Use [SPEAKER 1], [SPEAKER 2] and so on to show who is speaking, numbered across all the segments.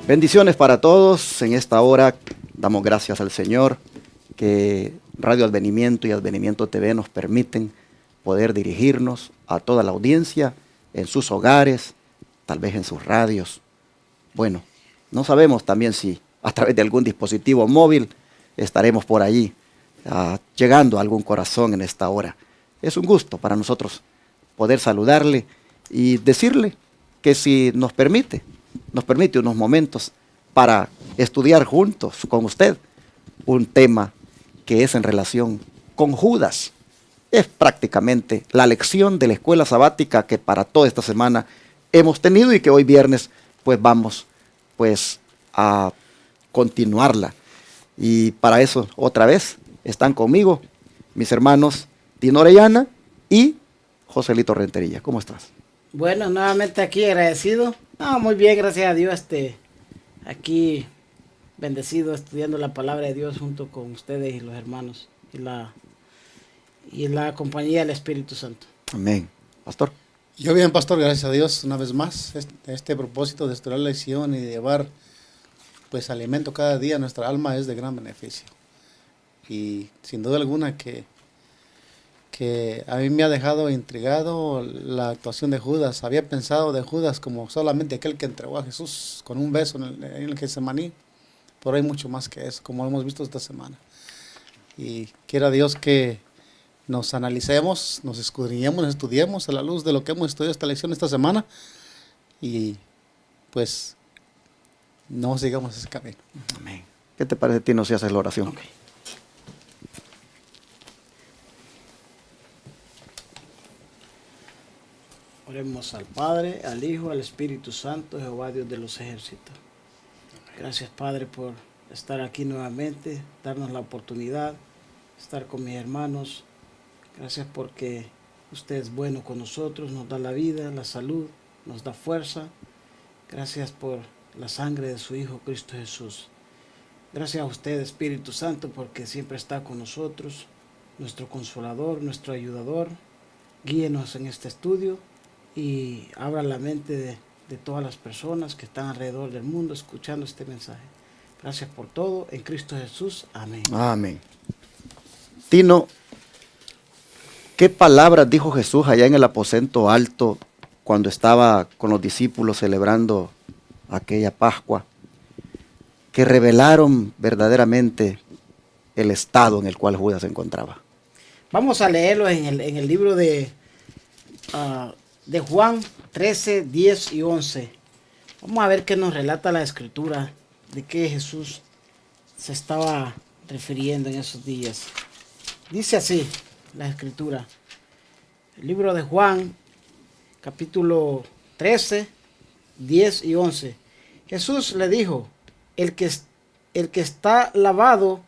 [SPEAKER 1] Bendiciones para todos. En esta hora damos gracias al Señor que Radio Advenimiento y Advenimiento TV nos permiten poder dirigirnos a toda la audiencia en sus hogares, tal vez en sus radios. Bueno, no sabemos también si a través de algún dispositivo móvil estaremos por allí llegando a algún corazón en esta hora. Es un gusto para nosotros poder saludarle y decirle que si nos permite unos momentos para estudiar juntos con usted un tema que es en relación con Judas. Es prácticamente la lección de la escuela sabática que para toda esta semana hemos tenido y que hoy viernes pues vamos pues a continuarla. Y para eso otra vez están conmigo mis hermanos Tino Orellana y Joselito Rentería. ¿Cómo estás?
[SPEAKER 2] Bueno, nuevamente aquí agradecido. Muy bien, gracias a Dios. Aquí bendecido estudiando la palabra de Dios junto con ustedes y los hermanos y la compañía del Espíritu Santo.
[SPEAKER 1] Amén. Pastor.
[SPEAKER 3] Yo bien, pastor, gracias a Dios una vez más. Este propósito de estudiar la lección y de llevar pues alimento cada día a nuestra alma es de gran beneficio. Y sin duda alguna que a mí me ha dejado intrigado la actuación de Judas. Había pensado de Judas como solamente aquel que entregó a Jesús con un beso en el Getsemaní, pero hay mucho más que eso, como hemos visto esta semana. Y quiera Dios que nos analicemos, nos escudriñemos, nos estudiemos a la luz de lo que hemos estudiado esta lección esta semana y pues no sigamos ese camino.
[SPEAKER 1] Amén. ¿Qué te parece, Tino, si haces la oración?
[SPEAKER 2] Okay. Oremos al Padre, al Hijo, al Espíritu Santo, Jehová Dios de los ejércitos. Gracias, Padre, por estar aquí nuevamente, darnos la oportunidad de estar con mis hermanos. Gracias porque usted es bueno con nosotros, nos da la vida, la salud, nos da fuerza. Gracias por la sangre de su Hijo Cristo Jesús. Gracias a usted, Espíritu Santo, porque siempre está con nosotros, nuestro consolador, nuestro ayudador. Guíenos en este estudio y abra la mente de todas las personas que están alrededor del mundo escuchando este mensaje. Gracias por todo, en Cristo Jesús. Amén.
[SPEAKER 1] Amén. Tino, ¿qué palabras dijo Jesús allá en el aposento alto cuando estaba con los discípulos celebrando aquella Pascua, que revelaron verdaderamente el estado en el cual Judas se encontraba?
[SPEAKER 2] Vamos a leerlo en el libro de Juan 13, 10 y 11. Vamos a ver qué nos relata la Escritura de qué Jesús se estaba refiriendo en esos días. Dice así la Escritura. El libro de Juan, capítulo 13, 10 y 11. Jesús le dijo, el que está lavado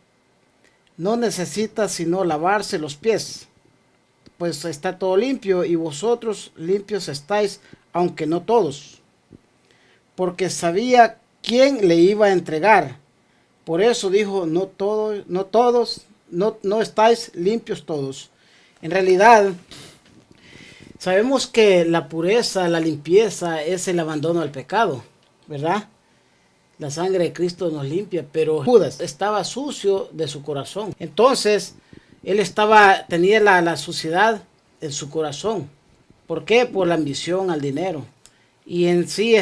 [SPEAKER 2] no necesita sino lavarse los pies, pues está todo limpio, y vosotros limpios estáis, aunque no todos. Porque sabía quién le iba a entregar. Por eso dijo, no estáis limpios todos. En realidad, sabemos que la pureza, la limpieza es el abandono al pecado, ¿verdad? La sangre de Cristo nos limpia, pero Judas estaba sucio de su corazón. Entonces, él tenía la suciedad en su corazón. ¿Por qué? Por la ambición al dinero. Y en sí,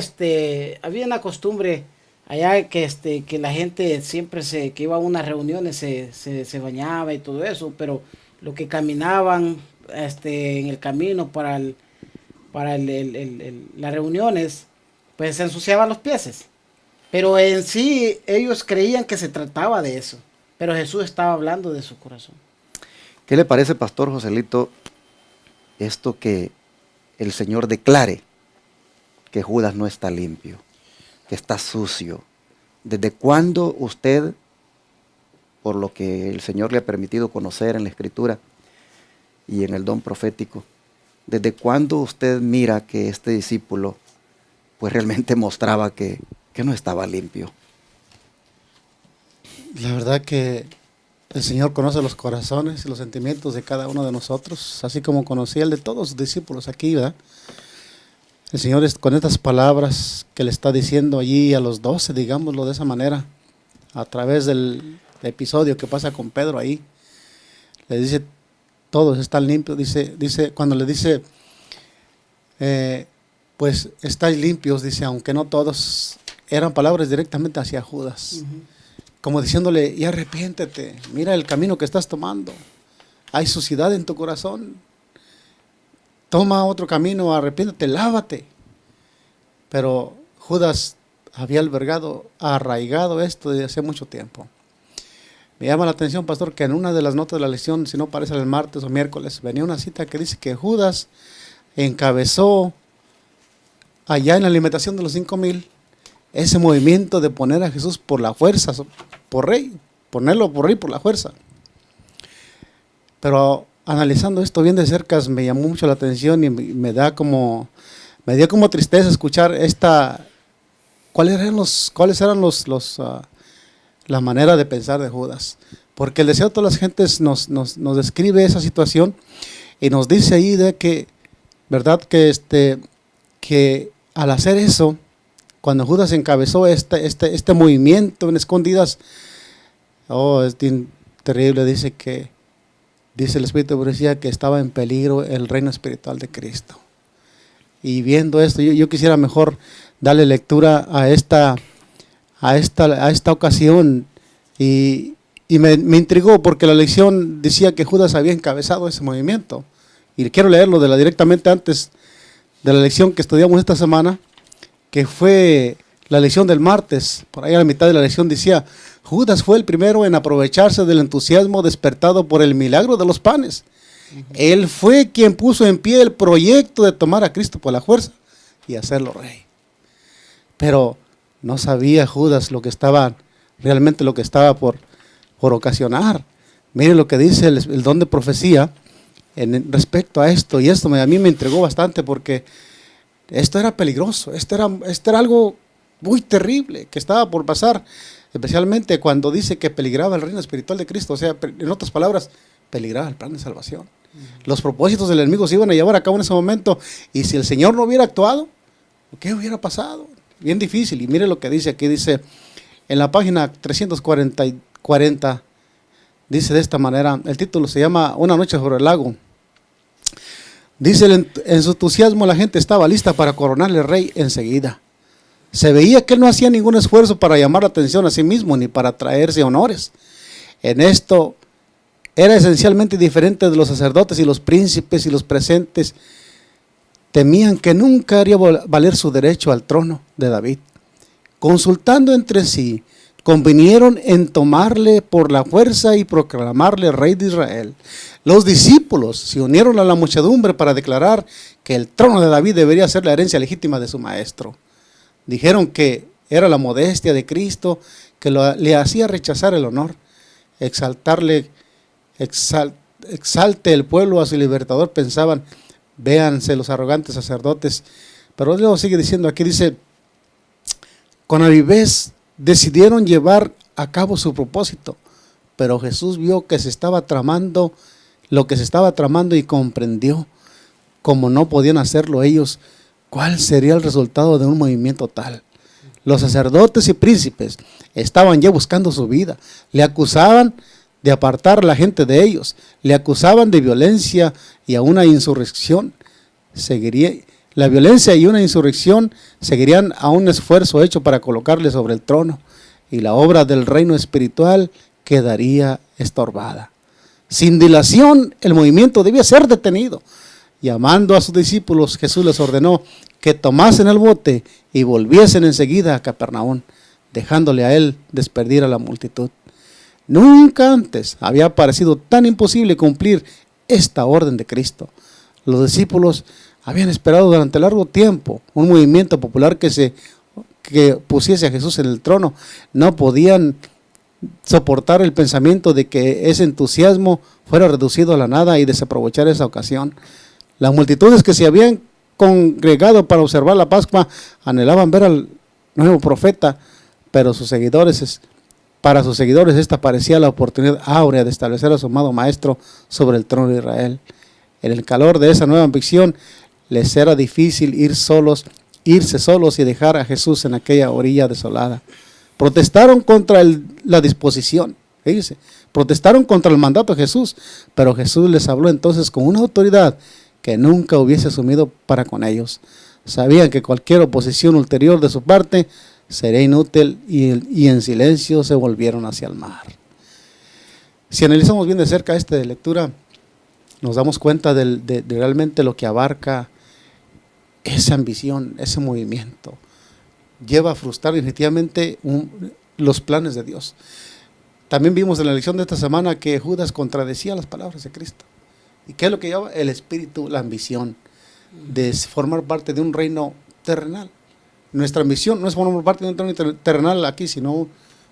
[SPEAKER 2] había una costumbre allá que la gente siempre que iba a unas reuniones se bañaba y todo eso, pero lo que caminaban en el camino para las reuniones, pues se ensuciaban los pies. Pero en sí ellos creían que se trataba de eso, pero Jesús estaba hablando de su corazón.
[SPEAKER 1] ¿Qué le parece, Pastor Joselito, esto que el Señor declare que Judas no está limpio, que está sucio? ¿Desde cuándo usted, por lo que el Señor le ha permitido conocer en la Escritura y en el don profético, desde cuándo usted mira que este discípulo pues realmente mostraba que no estaba limpio?
[SPEAKER 3] La verdad que el Señor conoce los corazones y los sentimientos de cada uno de nosotros, así como conocía el de todos sus discípulos aquí, ¿verdad? El Señor con estas palabras que le está diciendo allí a los 12, digámoslo de esa manera, a través del episodio que pasa con Pedro ahí, le dice, todos están limpios, dice cuando le dice, pues estáis limpios, dice, aunque no todos, eran palabras directamente hacia Judas, como diciéndole, y arrepiéntete, mira el camino que estás tomando, hay suciedad en tu corazón, toma otro camino, arrepiéntete, lávate. Pero Judas había arraigado esto desde hace mucho tiempo. Me llama la atención, pastor, que en una de las notas de la lección, si no parece el martes o miércoles, venía una cita que dice que Judas encabezó allá en la alimentación de los 5,000 ese movimiento de poner a Jesús por la fuerza, ponerlo por rey por la fuerza. Pero analizando esto bien de cerca me llamó mucho la atención y me dio como tristeza escuchar cuáles eran la manera de pensar de Judas, porque el deseo de todas las gentes nos describe esa situación y nos dice ahí de que, verdad, que al hacer eso, cuando Judas encabezó este movimiento en escondidas, es terrible, dice el Espíritu de Profecía que estaba en peligro el reino espiritual de Cristo. Y viendo esto, yo quisiera mejor darle lectura a esta ocasión y me intrigó porque la lección decía que Judas había encabezado ese movimiento. Y quiero leerlo directamente antes de la lección que estudiamos esta semana, que fue la lección del martes. Por ahí a la mitad de la lección decía, Judas fue el primero en aprovecharse del entusiasmo despertado por el milagro de los panes. Él fue quien puso en pie el proyecto de tomar a Cristo por la fuerza y hacerlo rey. Pero no sabía Judas realmente lo que estaba por ocasionar. Miren lo que dice el don de profecía respecto a esto. Y esto a mí me intrigó bastante porque esto era peligroso. Esto era algo muy terrible que estaba por pasar. Especialmente cuando dice que peligraba el reino espiritual de Cristo. O sea, en otras palabras, peligraba el plan de salvación. Los propósitos del enemigo se iban a llevar a cabo en ese momento. Y si el Señor no hubiera actuado, ¿qué hubiera pasado? Bien difícil. Y mire lo que dice aquí. Dice en la página 340, dice de esta manera. El título se llama Una noche sobre el lago. Dice, en su entusiasmo la gente estaba lista para coronarle rey enseguida. Se veía que él no hacía ningún esfuerzo para llamar la atención a sí mismo ni para traerse honores. En esto era esencialmente diferente de los sacerdotes y los príncipes y los presentes. Temían que nunca haría valer su derecho al trono de David. Consultando entre sí, convinieron en tomarle por la fuerza y proclamarle rey de Israel. Los discípulos se unieron a la muchedumbre para declarar que el trono de David debería ser la herencia legítima de su maestro. Dijeron que era la modestia de Cristo que le hacía rechazar el honor. Exalte el pueblo a su libertador, pensaban. Véanse los arrogantes sacerdotes. Pero luego sigue diciendo, aquí dice, con avidez decidieron llevar a cabo su propósito, pero Jesús vio que se estaba tramando lo que se estaba tramando y comprendió, como no podían hacerlo ellos, cuál sería el resultado de un movimiento tal. Los sacerdotes y príncipes estaban ya buscando su vida, le acusaban de apartar a la gente de ellos, le acusaban de violencia y a una insurrección. La violencia y una insurrección seguirían a un esfuerzo hecho para colocarle sobre el trono, y la obra del reino espiritual quedaría estorbada. Sin dilación, el movimiento debía ser detenido. Llamando a sus discípulos, Jesús les ordenó que tomasen el bote y volviesen enseguida a Capernaum, dejándole a él despedir a la multitud. Nunca antes había parecido tan imposible cumplir esta orden de Cristo. Los discípulos habían esperado durante largo tiempo un movimiento popular que pusiese a Jesús en el trono. No podían soportar el pensamiento de que ese entusiasmo fuera reducido a la nada y desaprovechar esa ocasión. Las multitudes que se habían congregado para observar la Pascua anhelaban ver al nuevo profeta, pero para sus seguidores esta parecía la oportunidad áurea de establecer a su amado maestro sobre el trono de Israel. En el calor de esa nueva ambición, les era difícil irse solos y dejar a Jesús en aquella orilla desolada. Protestaron contra la disposición, fíjense, protestaron contra el mandato de Jesús, pero Jesús les habló entonces con una autoridad que nunca hubiese asumido para con ellos. Sabían que cualquier oposición ulterior de su parte sería inútil y en silencio se volvieron hacia el mar. Si analizamos bien de cerca esta lectura, nos damos cuenta de realmente lo que abarca esa ambición, ese movimiento. Lleva a frustrar definitivamente los planes de Dios. También vimos en la lección de esta semana que Judas contradecía las palabras de Cristo. ¿Y qué es lo que lleva? El espíritu, la ambición de formar parte de un reino terrenal. Nuestra ambición no es formar parte de un reino terrenal aquí, sino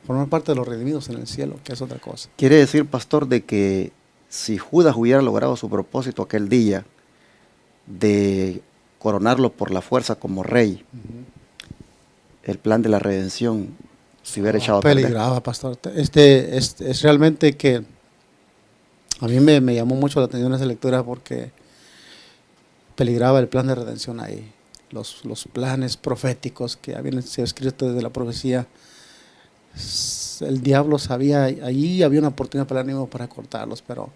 [SPEAKER 3] formar parte de los redimidos en el cielo, que es otra cosa.
[SPEAKER 1] Quiere decir, pastor, de que si Judas hubiera logrado su propósito aquel día de coronarlo por la fuerza como rey, el plan de la redención se hubiera echado a perder.
[SPEAKER 3] Peligraba, pastor. Es realmente que a mí me llamó mucho la atención esa lectura porque peligraba el plan de redención ahí. Los planes proféticos que habían sido escritos desde la profecía. El diablo sabía, allí había una oportunidad para el enemigo para cortarlos, pero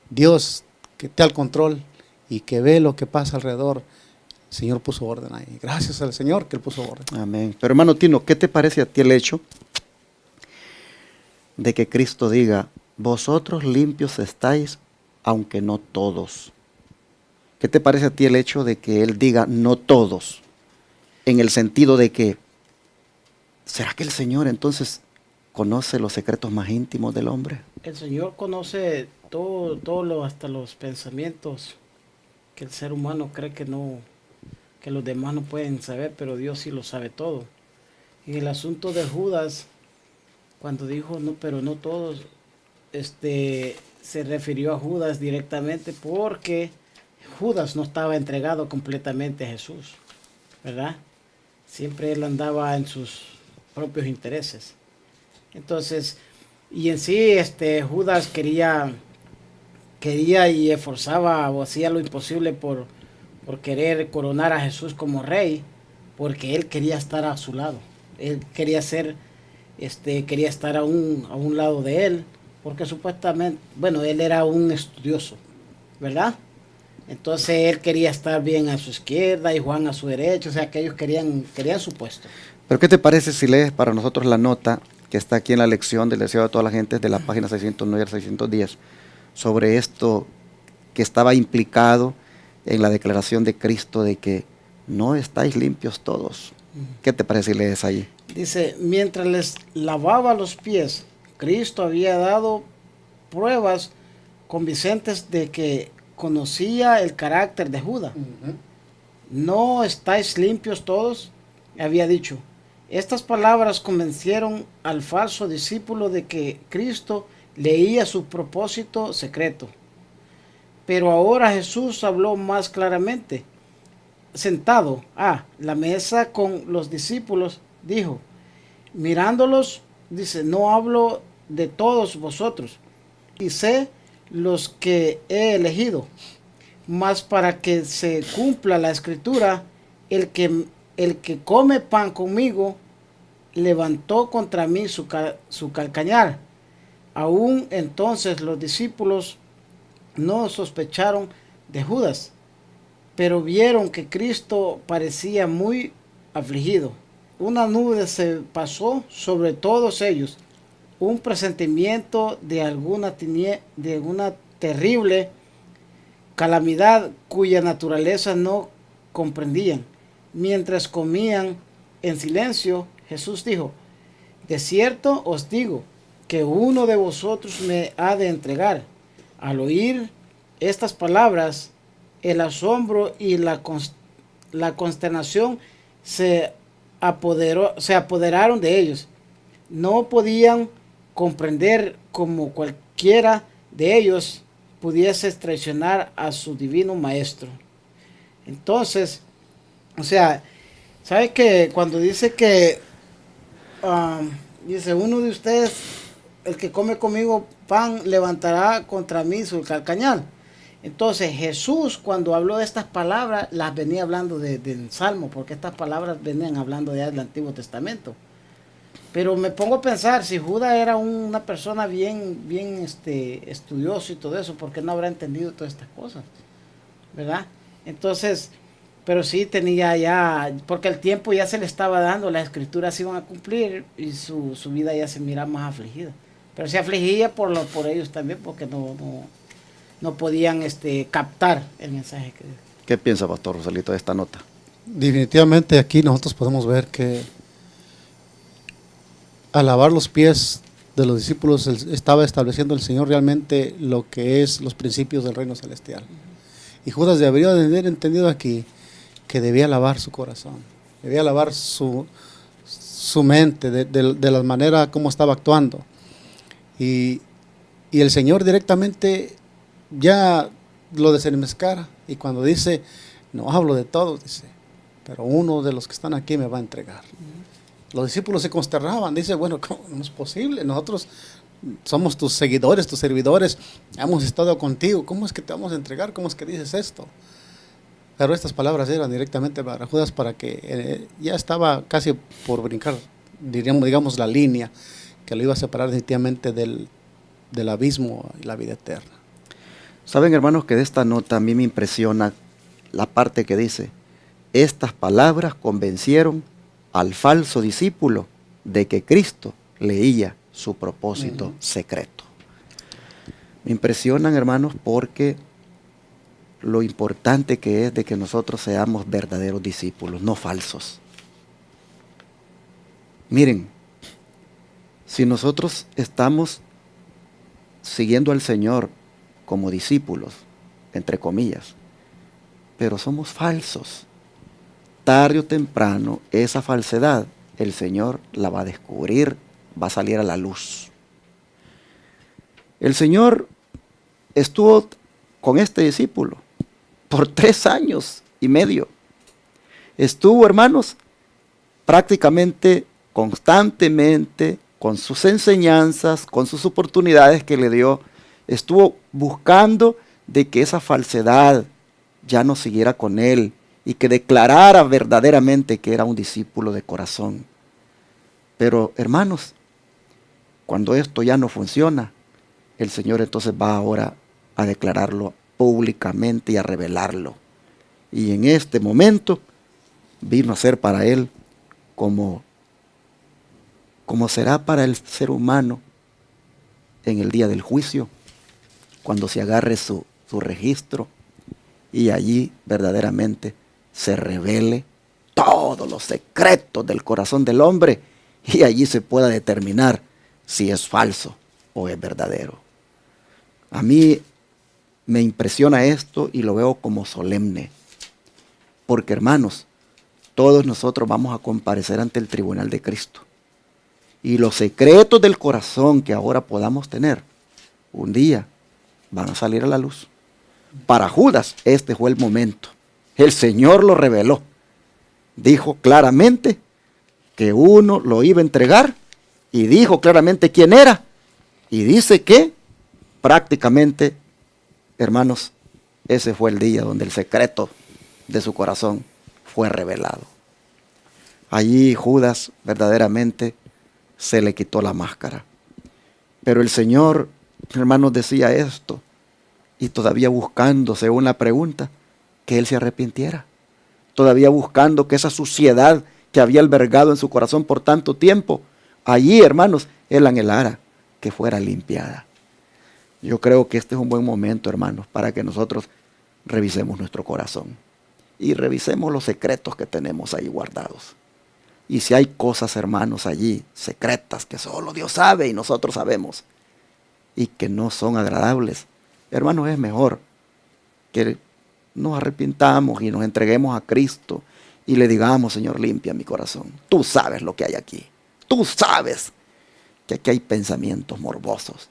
[SPEAKER 3] Dios, que está al control y que ve lo que pasa alrededor, el Señor puso orden ahí. Gracias al Señor que Él puso orden.
[SPEAKER 1] Amén. Pero hermano Tino, ¿qué te parece a ti el hecho de que Cristo diga, vosotros limpios estáis, aunque no todos? ¿Qué te parece a ti el hecho de que Él diga no todos? En el sentido de que, ¿será que el Señor entonces conoce los secretos más íntimos del hombre?
[SPEAKER 2] El Señor conoce todo hasta los pensamientos que el ser humano cree que los demás no pueden saber, pero Dios sí lo sabe todo. En el asunto de Judas, cuando dijo no, pero no todos, se refirió a Judas directamente porque Judas no estaba entregado completamente a Jesús, ¿verdad? Siempre él andaba en sus propios intereses. Entonces, y en sí, Judas quería y esforzaba o hacía lo imposible por querer coronar a Jesús como rey, porque él quería estar a su lado. Él quería quería estar a un lado de él, porque supuestamente, bueno, él era un estudioso, ¿verdad? Entonces él quería estar bien a su izquierda y Juan a su derecha, o sea que ellos querían su puesto.
[SPEAKER 1] Pero ¿qué te parece si lees para nosotros la nota que está aquí en la lección del deseo de toda la gente de la página 609 al 610 sobre esto que estaba implicado en la declaración de Cristo de que no estáis limpios todos? ¿Qué te parece si lees ahí?
[SPEAKER 2] Dice, mientras les lavaba los pies, Cristo había dado pruebas convincentes de que conocía el carácter de Judas. ¿No estáis limpios todos?, había dicho. Estas palabras convencieron al falso discípulo de que Cristo leía su propósito secreto. Pero ahora Jesús habló más claramente. Sentado a la mesa con los discípulos, dijo, mirándolos, dice, no hablo de todos vosotros, y sé los que he elegido, mas para que se cumpla la escritura, el que come pan conmigo levantó contra mí su calcañar. Aún entonces los discípulos no sospecharon de Judas, pero vieron que Cristo parecía muy afligido. Una nube se pasó sobre todos ellos, un presentimiento de alguna terrible calamidad cuya naturaleza no comprendían. Mientras comían en silencio, Jesús dijo, de cierto os digo que uno de vosotros me ha de entregar. Al oír estas palabras, el asombro y la consternación se apoderaron de ellos. No podían comprender cómo cualquiera de ellos pudiese traicionar a su divino maestro. Entonces, o sea, ¿sabe que cuando dice que dice uno de ustedes, el que come conmigo pan, levantará contra mí su calcañar? Entonces Jesús, cuando habló de estas palabras, las venía hablando del Salmo, porque estas palabras venían hablando ya del Antiguo Testamento. Pero me pongo a pensar, si Judas era una persona bien estudioso y todo eso, ¿por qué no habrá entendido todas estas cosas? ¿Verdad? Entonces, pero sí tenía ya, porque el tiempo ya se le estaba dando, las escrituras se iban a cumplir y su vida ya se miraba más afligida. Pero se afligía por ellos también, porque no podían captar el mensaje que...
[SPEAKER 1] ¿Qué piensa, Pastor Rosalito, de esta nota?
[SPEAKER 3] Definitivamente aquí nosotros podemos ver que al lavar los pies de los discípulos estaba estableciendo el Señor realmente lo que es los principios del reino celestial. Y Judas debería de haber entendido aquí que debía lavar su corazón, debía lavar su mente de la manera como estaba actuando. Y el Señor directamente ya lo desenmascara. Y cuando dice, no hablo de todos, dice, pero uno de los que están aquí me va a entregar. Los discípulos se consternaban, dice, bueno, ¿cómo no es posible? Nosotros somos tus seguidores, tus servidores, hemos estado contigo, ¿cómo es que te vamos a entregar? ¿Cómo es que dices esto? Pero estas palabras eran directamente para Judas, para que ya estaba casi por brincar, digamos, la línea que lo iba a separar definitivamente del abismo y la vida eterna.
[SPEAKER 1] Saben, hermanos, que de esta nota a mí me impresiona la parte que dice, estas palabras convencieron al falso discípulo de que Cristo leía su propósito secreto. Me impresionan, hermanos, porque lo importante que es de que nosotros seamos verdaderos discípulos, no falsos. Miren, si nosotros estamos siguiendo al Señor como discípulos, entre comillas, pero somos falsos, tarde o temprano esa falsedad el Señor la va a descubrir, va a salir a la luz. El Señor estuvo con este discípulo por 3 años y medio. Estuvo, hermanos, prácticamente constantemente con sus enseñanzas, con sus oportunidades que le dio, estuvo buscando de que esa falsedad ya no siguiera con él y que declarara verdaderamente que era un discípulo de corazón. Pero, hermanos, cuando esto ya no funciona, el Señor entonces va ahora a declararlo públicamente y a revelarlo. Y en este momento vino a ser para él como será para el ser humano en el día del juicio, cuando se agarre su registro y allí verdaderamente se revele todos los secretos del corazón del hombre y allí se pueda determinar si es falso o es verdadero. A mí me impresiona esto y lo veo como solemne, porque, hermanos, todos nosotros vamos a comparecer ante el tribunal de Cristo. Y los secretos del corazón que ahora podamos tener, un día van a salir a la luz. Para Judas, este fue el momento. El Señor lo reveló. Dijo claramente que uno lo iba a entregar y dijo claramente quién era. Y dice que prácticamente, hermanos, ese fue el día donde el secreto de su corazón fue revelado. Allí Judas verdaderamente se le quitó la máscara. Pero el Señor, hermanos, decía esto, y todavía buscando, según la pregunta, que él se arrepintiera. Todavía buscando que esa suciedad que había albergado en su corazón por tanto tiempo, allí, hermanos, él anhelara que fuera limpiada. Yo creo que este es un buen momento, hermanos, para que nosotros revisemos nuestro corazón y revisemos los secretos que tenemos ahí guardados. Y si hay cosas, hermanos, allí, secretas, que solo Dios sabe y nosotros sabemos, y que no son agradables, hermanos, es mejor que nos arrepintamos y nos entreguemos a Cristo y le digamos, Señor, limpia mi corazón. Tú sabes lo que hay aquí. Tú sabes que aquí hay pensamientos morbosos.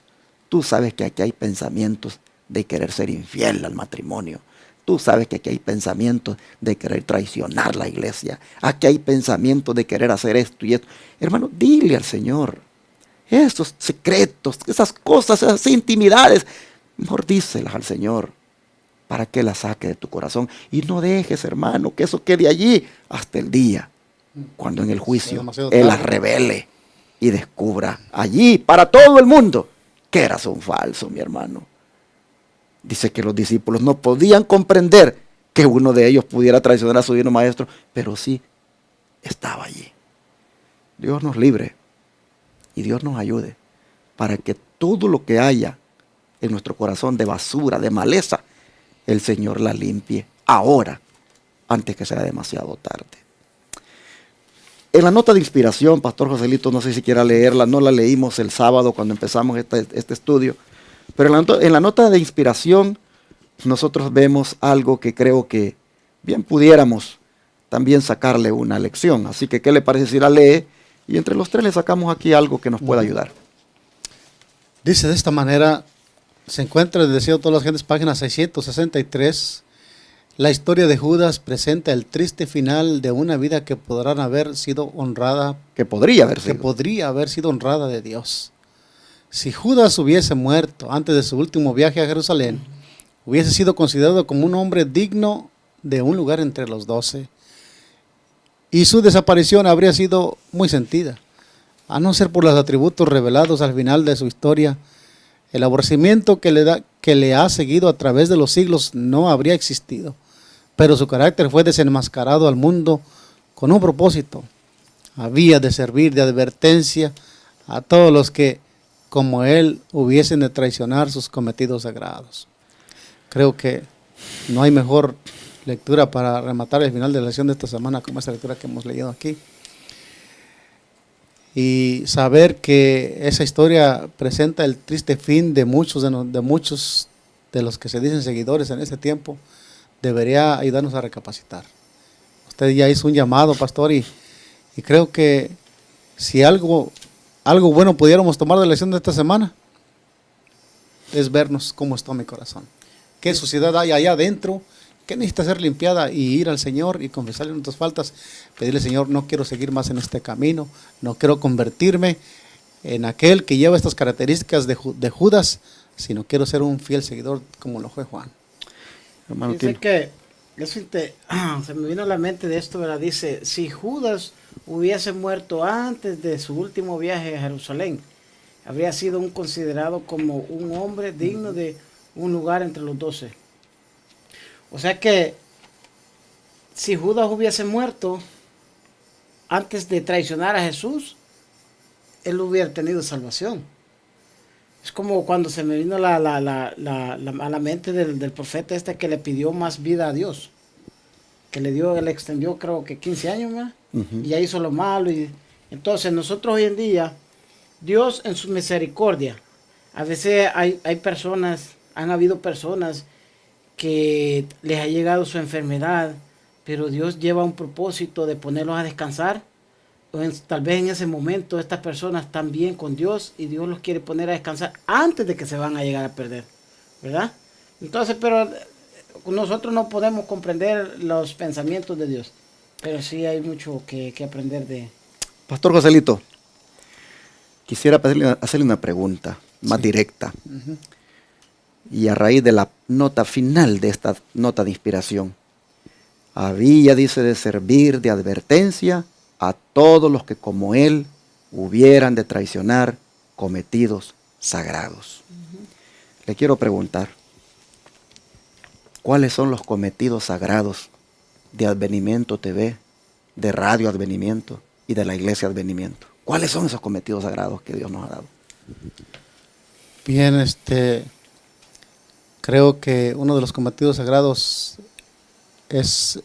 [SPEAKER 1] Tú sabes que aquí hay pensamientos de querer ser infiel al matrimonio. Tú sabes que aquí hay pensamientos de querer traicionar la iglesia. Aquí hay pensamientos de querer hacer esto y esto. Hermano, dile al Señor esos secretos, esas cosas, esas intimidades. Mejor díselas al Señor. para que la saque de tu corazón. Y no dejes, hermano, que eso quede allí hasta el día, cuando en el juicio Él las revele y descubra allí para todo el mundo que eras un falso, mi hermano. Dice que los discípulos no podían comprender que uno de ellos pudiera traicionar a su divino maestro, pero sí estaba allí. Dios nos libre y Dios nos ayude para que todo lo que haya en nuestro corazón de basura, de maleza, el Señor la limpie ahora, antes que sea demasiado tarde. En la nota de inspiración, Pastor Joselito, no sé si quiera leerla, no la leímos el sábado cuando empezamos este estudio, pero en la nota de inspiración nosotros vemos algo que creo que bien pudiéramos también sacarle una lección. Así que, ¿qué le parece si la lee? Y entre los tres le sacamos aquí algo que nos pueda ayudar.
[SPEAKER 3] Dice de esta manera, se encuentra el deseo de todas las gentes, página 663. La historia de Judas presenta el triste final de una vida que podrán haber sido honrada.
[SPEAKER 1] Que podría haber sido.
[SPEAKER 3] Que podría haber sido honrada de Dios. Si Judas hubiese muerto antes de su último viaje a Jerusalén, hubiese sido considerado como un hombre digno de un lugar entre los 12. Y su desaparición habría sido muy sentida. A no ser por los atributos revelados al final de su historia, el aborrecimiento que le ha seguido a través de los siglos no habría existido. Pero su carácter fue desenmascarado al mundo con un propósito. Había de servir de advertencia a todos los que, como él, hubiesen de traicionar sus cometidos sagrados. Creo que no hay mejor lectura para rematar el final de la lección de esta semana como esta lectura que hemos leído aquí. Y saber que esa historia presenta el triste fin de muchos de los que se dicen seguidores en ese tiempo, debería ayudarnos a recapacitar. Usted ya hizo un llamado, pastor, y creo que si algo bueno pudiéramos tomar de la lección de esta semana, es vernos cómo está mi corazón. ¿Qué suciedad hay allá adentro? ¿Qué necesita ser limpiada? Y ir al Señor y confesarle nuestras faltas. Pedirle, Señor, no quiero seguir más en este camino. No quiero convertirme en aquel que lleva estas características de Judas, sino quiero ser un fiel seguidor como lo fue Juan.
[SPEAKER 1] Hermano,
[SPEAKER 2] dice que se me vino a la mente de esto, ¿verdad? Dice, si Judas hubiese muerto antes de su último viaje a Jerusalén, habría sido considerado como un hombre digno de un lugar entre los 12. O sea que si Judas hubiese muerto antes de traicionar a Jesús, él hubiera tenido salvación. Es como cuando se me vino a la mente del profeta que le pidió más vida a Dios, que le extendió creo que 15 años más, y ya hizo lo malo. Y entonces nosotros hoy en día, Dios en su misericordia, a veces han habido personas que les ha llegado su enfermedad, pero Dios lleva un propósito de ponerlos a descansar. Tal vez en ese momento estas personas están bien con Dios y Dios los quiere poner a descansar antes de que se van a llegar a perder, ¿verdad? Entonces, pero nosotros no podemos comprender los pensamientos de Dios, pero sí hay mucho que aprender de...
[SPEAKER 1] Pastor Joselito, quisiera hacerle una pregunta más directa. Y a raíz de la nota final de esta nota de inspiración, había, dice, de servir de advertencia a todos los que como él hubieran de traicionar cometidos sagrados. Le quiero preguntar, ¿cuáles son los cometidos sagrados de Advenimiento TV, de Radio Advenimiento y de la Iglesia Advenimiento? ¿Cuáles son esos cometidos sagrados que Dios nos ha dado?
[SPEAKER 3] Bien, creo que uno de los cometidos sagrados es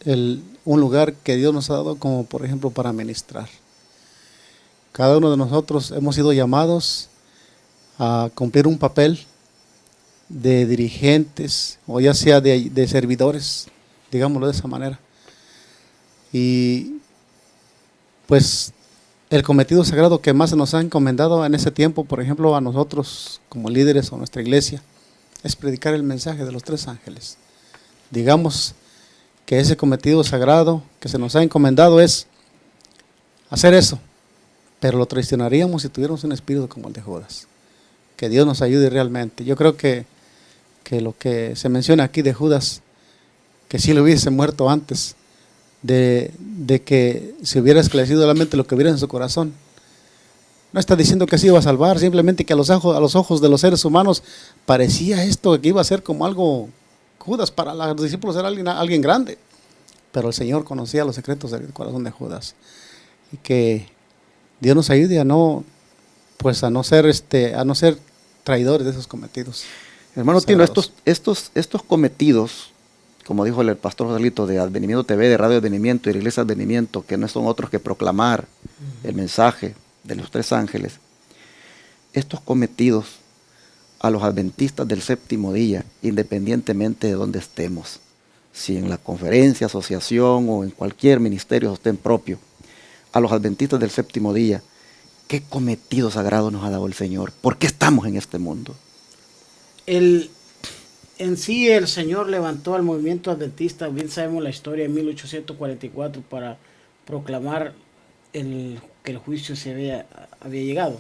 [SPEAKER 3] un lugar que Dios nos ha dado como por ejemplo para ministrar. Cada uno de nosotros hemos sido llamados a cumplir un papel de dirigentes o ya sea de servidores, digámoslo de esa manera. Y pues el cometido sagrado que más se nos ha encomendado en ese tiempo, por ejemplo a nosotros como líderes o nuestra iglesia, es predicar el mensaje de los 3 ángeles. Digamos que ese cometido sagrado que se nos ha encomendado es hacer eso, pero lo traicionaríamos si tuviéramos un espíritu como el de Judas. Que Dios nos ayude realmente. Yo creo que que lo que se menciona aquí de Judas, que si le hubiese muerto antes de que se hubiera esclarecido la mente lo que hubiera en su corazón. No está diciendo que se iba a salvar, simplemente que a los ojos de los seres humanos parecía esto que iba a ser como algo. Judas para los discípulos era alguien grande, pero el Señor conocía los secretos del corazón de Judas. Y que Dios nos ayude a no ser traidores de esos cometidos.
[SPEAKER 1] Hermano Tino, estos cometidos, como dijo el pastor Joselito, de Advenimiento TV, de Radio Advenimiento y de Iglesia Advenimiento, que no son otros que proclamar el mensaje de los tres ángeles, estos cometidos a los adventistas del séptimo día, independientemente de donde estemos, si en la conferencia, asociación o en cualquier ministerio sostén propio, a los adventistas del séptimo día, ¿qué cometido sagrado nos ha dado el Señor? ¿Por qué estamos en este mundo?
[SPEAKER 2] En sí el Señor levantó al movimiento adventista, bien sabemos la historia, en 1844 para proclamar que el juicio había llegado,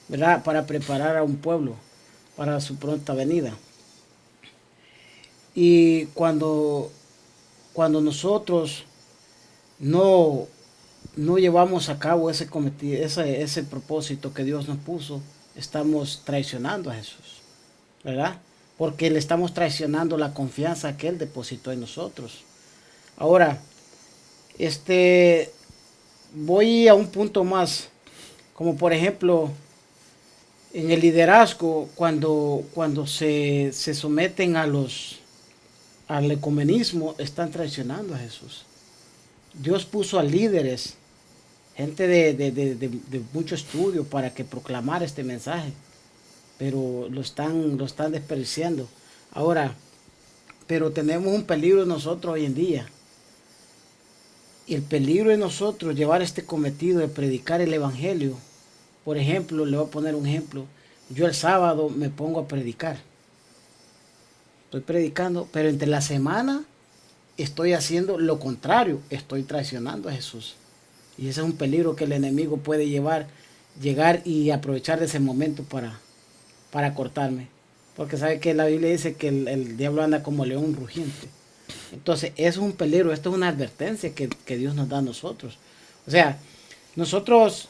[SPEAKER 2] ¿verdad? Para preparar a un pueblo para su pronta venida. Y cuando nosotros no llevamos a cabo ese cometido, ese propósito que Dios nos puso, estamos traicionando a Jesús, ¿verdad? Porque le estamos traicionando la confianza que Él depositó en nosotros. Ahora, voy a un punto más, como por ejemplo, en el liderazgo, cuando se someten al ecumenismo, están traicionando a Jesús. Dios puso a líderes, gente de mucho estudio para que proclamara este mensaje, pero lo están desperdiciando. Ahora, pero tenemos un peligro nosotros hoy en día. Y el peligro de nosotros llevar este cometido de predicar el evangelio. Por ejemplo, le voy a poner un ejemplo. Yo el sábado me pongo a predicar. Estoy predicando, pero entre la semana estoy haciendo lo contrario. Estoy traicionando a Jesús. Y ese es un peligro que el enemigo puede llegar y aprovechar de ese momento para cortarme. Porque sabe que la Biblia dice que el diablo anda como león rugiente. Entonces, eso es un peligro, esto es una advertencia que Dios nos da a nosotros. O sea, nosotros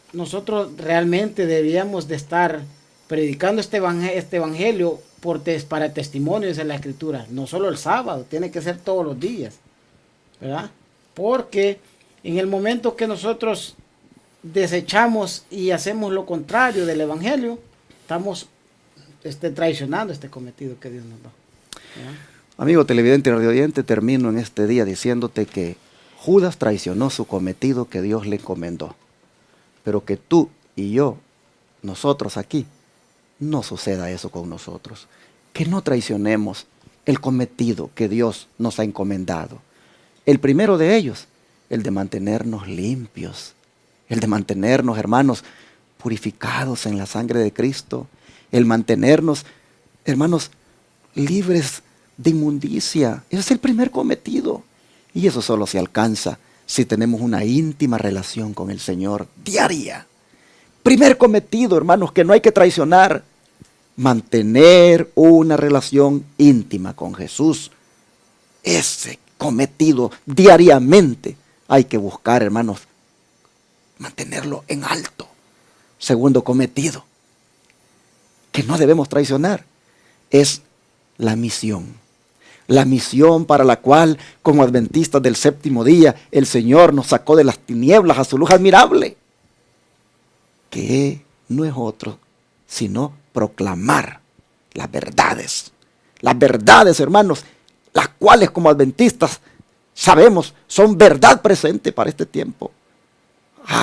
[SPEAKER 2] realmente deberíamos de estar predicando este evangelio para testimonios en la Escritura. No solo el sábado, tiene que ser todos los días, ¿verdad? Porque en el momento que nosotros desechamos y hacemos lo contrario del evangelio, estamos traicionando este cometido que Dios nos da, ¿verdad?
[SPEAKER 1] Amigo televidente y radioyente, termino en este día diciéndote que Judas traicionó su cometido que Dios le encomendó. Pero que tú y yo, nosotros aquí, no suceda eso con nosotros. Que no traicionemos el cometido que Dios nos ha encomendado. El primero de ellos, el de mantenernos limpios. El de mantenernos, hermanos, purificados en la sangre de Cristo. El mantenernos, hermanos, libres de inmundicia. Ese es el primer cometido. Y eso solo se alcanza si tenemos una íntima relación con el Señor diaria. Primer cometido, hermanos, que no hay que traicionar. Mantener una relación íntima con Jesús. Ese cometido diariamente hay que buscar, hermanos, mantenerlo en alto. Segundo cometido que no debemos traicionar es la misión. La misión para la cual, como adventistas del séptimo día, el Señor nos sacó de las tinieblas a su luz admirable. Que no es otro, sino proclamar las verdades. Las verdades, hermanos, las cuales como adventistas sabemos son verdad presente para este tiempo.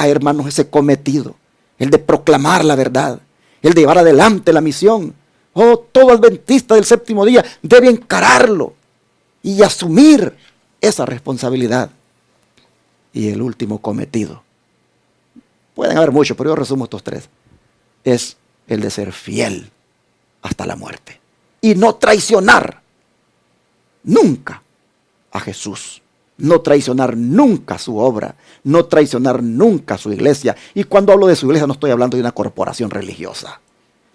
[SPEAKER 1] Hermanos, ese cometido, el de proclamar la verdad, el de llevar adelante la misión. Todo adventista del séptimo día debe encararlo y asumir esa responsabilidad. Y el último cometido, pueden haber muchos, pero yo resumo estos tres, es el de ser fiel hasta la muerte. Y no traicionar nunca a Jesús. No traicionar nunca su obra. No traicionar nunca su iglesia. Y cuando hablo de su iglesia no estoy hablando de una corporación religiosa.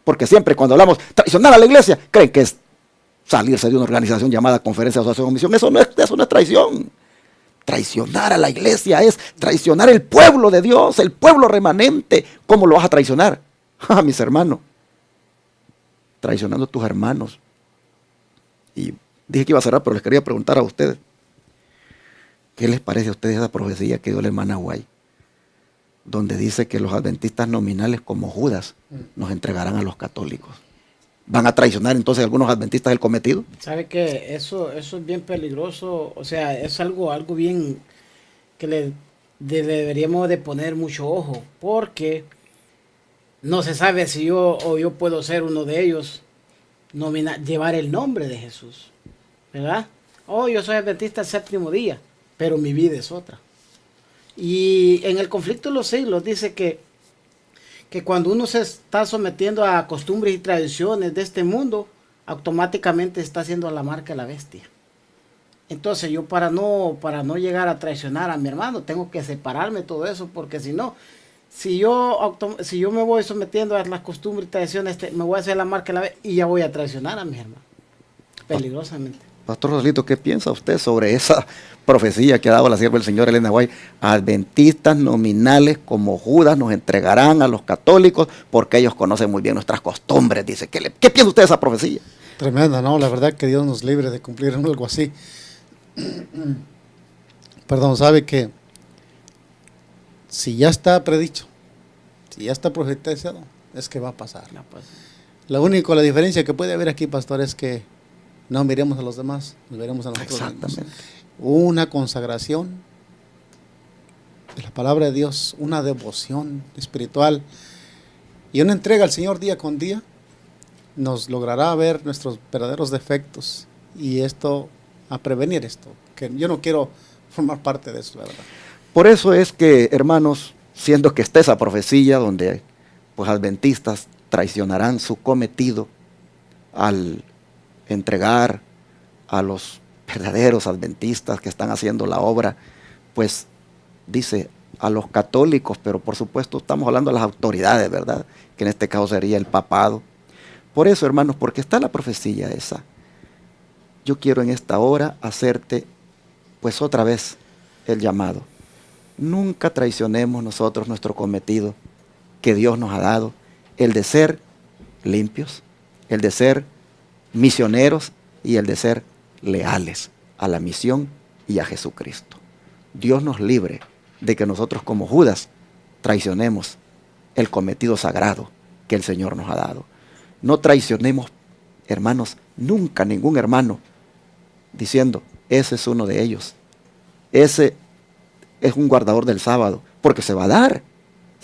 [SPEAKER 1] Porque siempre cuando hablamos traicionar a la iglesia, creen que es salirse de una organización llamada Conferencia, Asociación o Misión. Eso no es traición. Traicionar a la iglesia es traicionar el pueblo de Dios, el pueblo remanente. ¿Cómo lo vas a traicionar? Ah, mis hermanos, traicionando a tus hermanos. Y dije que iba a cerrar, pero les quería preguntar a ustedes, ¿qué les parece a ustedes esa profecía que dio el hermano Guay? Donde dice que los adventistas nominales como Judas nos entregarán a los católicos. ¿Van a traicionar entonces algunos adventistas el cometido?
[SPEAKER 2] ¿Sabe qué? Eso es bien peligroso, o sea, es algo bien que le deberíamos de poner mucho ojo, porque no se sabe si yo puedo ser uno de ellos, llevar el nombre de Jesús, ¿verdad? Yo soy adventista el séptimo día, pero mi vida es otra. Y en el conflicto de los siglos dice que cuando uno se está sometiendo a costumbres y tradiciones de este mundo, automáticamente está haciendo la marca de la bestia. Entonces yo para no llegar a traicionar a mi hermano, tengo que separarme de todo eso, porque si no, si yo me voy sometiendo a las costumbres y tradiciones, me voy a hacer la marca de la bestia y ya voy a traicionar a mis hermanos, peligrosamente.
[SPEAKER 1] Pastor Rosalito, ¿qué piensa usted sobre esa profecía que ha dado la sierva del Señor Elena White? Adventistas nominales como Judas nos entregarán a los católicos porque ellos conocen muy bien nuestras costumbres. Dice, ¿qué piensa usted de esa profecía?
[SPEAKER 3] Tremenda, ¿no? La verdad que Dios nos libre de cumplir algo así. Perdón, sabe que si ya está predicho, si ya está profetizado, es que va a pasar. La diferencia que puede haber aquí, pastor, es que no miremos a los demás, nos veremos a nosotros mismos. Una consagración de la palabra de Dios, una devoción espiritual y una entrega al Señor día con día nos logrará ver nuestros verdaderos defectos y a prevenir esto, que yo no quiero formar parte de eso, la verdad.
[SPEAKER 1] Por eso es que, hermanos, siendo que está esa profecía donde pues adventistas traicionarán su cometido al entregar a los verdaderos adventistas que están haciendo la obra, pues dice a los católicos, pero por supuesto estamos hablando de las autoridades, ¿verdad? Que en este caso sería el papado. Por eso, hermanos, porque está la profecía esa, yo quiero en esta hora hacerte pues otra vez el llamado. Nunca traicionemos nosotros nuestro cometido que Dios nos ha dado, el de ser limpios, el de ser misioneros y el de ser leales a la misión y a Jesucristo. Dios nos libre de que nosotros como Judas traicionemos el cometido sagrado que el Señor nos ha dado. No traicionemos, hermanos, nunca ningún hermano diciendo, ese es uno de ellos, ese es un guardador del sábado, porque se va a dar,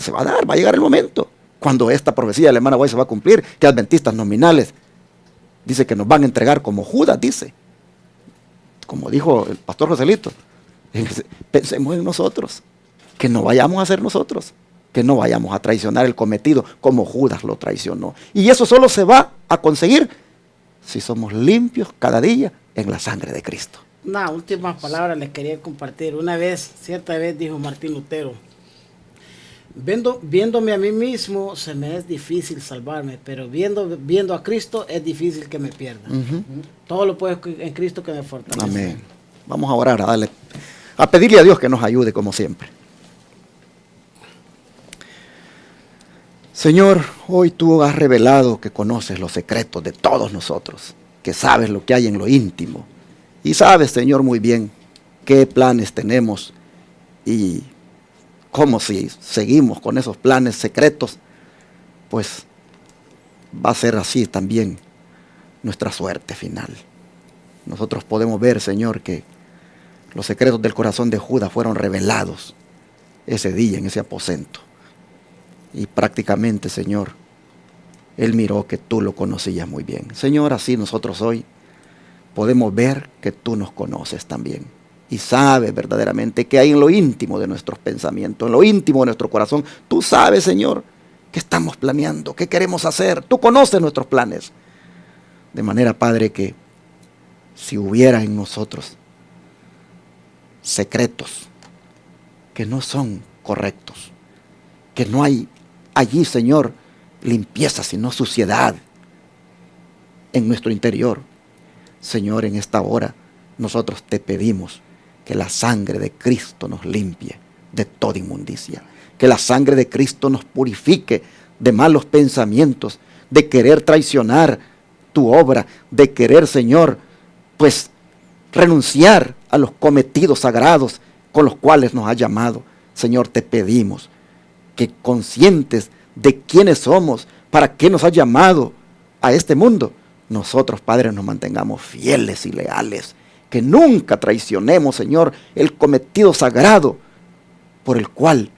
[SPEAKER 1] va a llegar el momento cuando esta profecía de la hermana Guay se va a cumplir, que adventistas nominales dice que nos van a entregar como Judas, dice. Como dijo el pastor Joselito, pensemos en nosotros, que no vayamos a ser nosotros, que no vayamos a traicionar el cometido como Judas lo traicionó. Y eso solo se va a conseguir si somos limpios cada día en la sangre de Cristo.
[SPEAKER 2] Una última palabra les quería compartir. Cierta vez dijo Martín Lutero, viéndome a mí mismo se me es difícil salvarme, pero viendo a Cristo es difícil que me pierda. Todo lo puedo en Cristo que me fortalece.
[SPEAKER 1] Amén. Vamos a orar, a pedirle a Dios que nos ayude como siempre. Señor, hoy tú has revelado que conoces los secretos de todos nosotros, que sabes lo que hay en lo íntimo. Y sabes, Señor, muy bien qué planes tenemos y cómo si seguimos con esos planes secretos, pues va a ser así también nuestra suerte final. Nosotros podemos ver, Señor, que los secretos del corazón de Judas fueron revelados ese día en ese aposento. Y prácticamente, Señor, él miró que tú lo conocías muy bien. Señor, así nosotros hoy podemos ver que tú nos conoces también. Y sabes verdaderamente que hay en lo íntimo de nuestros pensamientos, en lo íntimo de nuestro corazón. Tú sabes, Señor, qué estamos planeando, qué queremos hacer. Tú conoces nuestros planes. De manera, Padre, que si hubiera en nosotros secretos que no son correctos, que no hay allí, Señor, limpieza, sino suciedad en nuestro interior, Señor, en esta hora nosotros te pedimos que la sangre de Cristo nos limpie de toda inmundicia. Que la sangre de Cristo nos purifique de malos pensamientos, de querer traicionar tu obra, de querer, Señor, pues renunciar a los cometidos sagrados con los cuales nos has llamado. Señor, te pedimos que, conscientes de quiénes somos, para qué nos has llamado a este mundo, nosotros, Padre, nos mantengamos fieles y leales, que nunca traicionemos, Señor, el cometido sagrado por el cual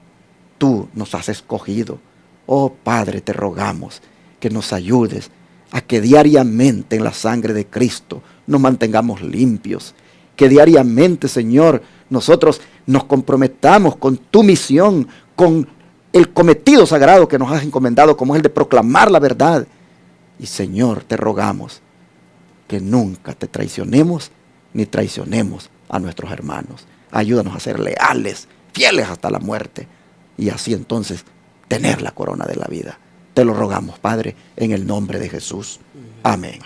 [SPEAKER 1] tú nos has escogido. Oh Padre, te rogamos que nos ayudes a que diariamente en la sangre de Cristo nos mantengamos limpios, que diariamente, Señor, nosotros nos comprometamos con tu misión, con el cometido sagrado que nos has encomendado, como es el de proclamar la verdad. Y Señor, te rogamos que nunca te traicionemos ni traicionemos a nuestros hermanos. Ayúdanos a ser leales, fieles hasta la muerte, y así entonces tener la corona de la vida. Te lo rogamos, Padre, en el nombre de Jesús. Amén.